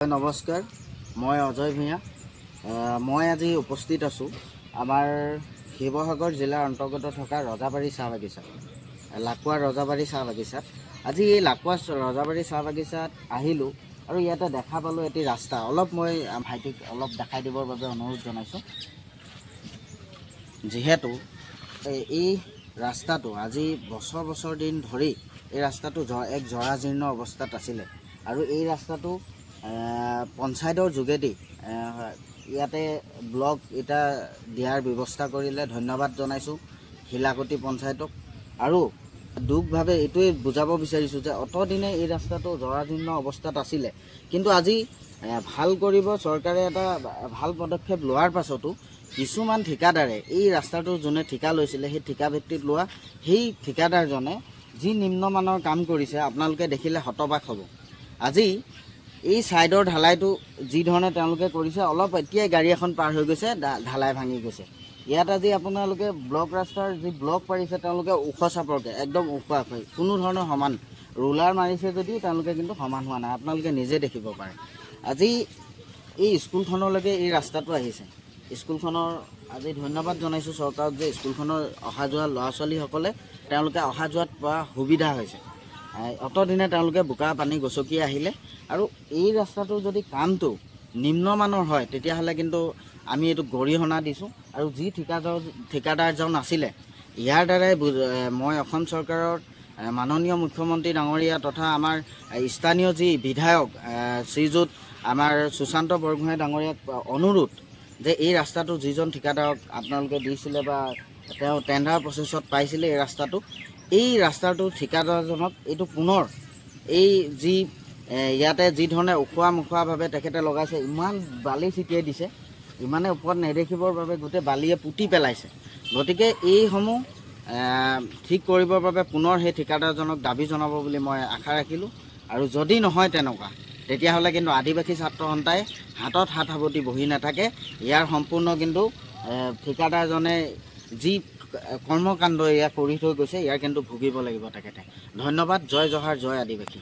নমস্কাৰ, মই অজয় ভূঞা। মই আজি উপস্থিত আছোঁ আমাৰ শিৱসাগৰ জিলাৰ অন্তৰ্গত থকা ৰজাবাৰী চাহ বাগিচাত, লাকুৱা ৰজাবাৰী চাহ বাগিচাত। আজি এই লাকুৱা ৰজাবাৰী চাহ বাগিচাত আহিলোঁ আৰু ইয়াতে দেখা পালোঁ এটি ৰাস্তা। মই ভাইটিক অলপ দেখাই দিবৰ বাবে অনুৰোধ জনাইছোঁ। যিহেতু এই ৰাস্তাটো আজি বছৰ দিন ধৰি এই ৰাস্তাটো এক জৰাজীৰ্ণ অৱস্থাত আছিলে আৰু এই ৰাস্তাটো পঞ্চায়তৰ যোগেদি ইয়াতে ব্লক এটা দিয়াৰ ব্যৱস্থা কৰিলে। ধন্যবাদ জনাইছোঁ শিলাকটি পঞ্চায়তক। আৰু দুখভাৱে এইটোৱে বুজাব বিচাৰিছোঁ যে অতদিনে এই ৰাস্তাটো জৰাজীৰ্ণ অৱস্থাত আছিলে, কিন্তু আজি ভাল কৰিব চৰকাৰে এটা ভাল পদক্ষেপ লোৱাৰ পাছতো কিছুমান ঠিকাদাৰে এই ৰাস্তাটো যোনে ঠিকা লৈছিলে, সেই ঠিকা ভিত্তিত লোৱা সেই ঠিকাদাৰজনে যি নিম্নমানৰ কাম কৰিছে আপোনালোকে দেখিলে হতবাক হ'ব। আজি এই ছাইডৰ ঢালাইটো যি ধৰণে তেওঁলোকে কৰিছে, অলপ এতিয়াই গাড়ী এখন পাৰ হৈ গৈছে, ঢালাই ভাঙি গৈছে। ইয়াত আজি আপোনালোকে ব্লক ৰাস্তাৰ যি ব্লক পাৰিছে তেওঁলোকে ওখ চাপৰকৈ একদম ওখকৈ কোনো ধৰণৰ সমান ৰোলাৰ মাৰিছে যদিও তেওঁলোকে কিন্তু সমান হোৱা নাই, আপোনালোকে নিজে দেখিব পাৰে। আজি এই স্কুলখনলৈকে এই ৰাস্তাটো আহিছে। স্কুলখনৰ আজি ধন্যবাদ জনাইছোঁ চৰকাৰক যে স্কুলখনৰ অহা যোৱা ল'ৰা ছোৱালীসকলে তেওঁলোকে অহা যোৱাত পোৱা সুবিধা হৈছে। অতদিনে তেওঁলোকে বোকা পানী গচকি আহিলে আৰু এই ৰাস্তাটোৰ যদি কামটো নিম্নমানৰ হয় তেতিয়াহ'লে কিন্তু আমি এইটো গৰিহণা দিছোঁ। আৰু যি ঠিকাদাৰজন আছিলে, ইয়াৰ দ্বাৰাই মই অসম চৰকাৰৰ মাননীয় মুখ্যমন্ত্ৰী ডাঙৰীয়া তথা আমাৰ স্থানীয় যি বিধায়ক শ্ৰীযুত আমাৰ সুশান্ত বৰগোহাঁই ডাঙৰীয়াক অনুৰোধ যে এই ৰাস্তাটো যিজন ঠিকাদাৰক আপোনালোকে দিছিলে বা তেওঁ টেণ্ডাৰ প্ৰচেছত পাইছিলে এই ৰাস্তাটো ঠিকাদাৰজনক এইটো পুনৰ এই যি ইয়াতে যি ধৰণে মুখোৱাভাৱে তেখেতে লগাইছে, ইমান বালি ছিটিয়াই দিছে, ইমানে ওপৰত নেদেখিবৰ বাবে গোটেই বালিয়ে পুতি পেলাইছে। গতিকে এইসমূহ ঠিক কৰিবৰ বাবে পুনৰ সেই ঠিকাদাৰজনক দাবী জনাব বুলি মই আশা ৰাখিলোঁ। আৰু যদি নহয় তেনেকুৱা তেতিয়াহ'লে কিন্তু আদিবাসী ছাত্ৰ সন্থাই হাতত হাত সাৱটি বহি নাথাকে। ইয়াৰ সম্পূৰ্ণ কিন্তু ঠিকাদাৰজনে যি কৰ্মকাণ্ড ইয়াক কৰি থৈ গৈছে, ইয়াৰ কিন্তু ভুগিব লাগিব তেখেতে। ধন্যবাদ। জয় জহাৰ, জয় আদিবাসী।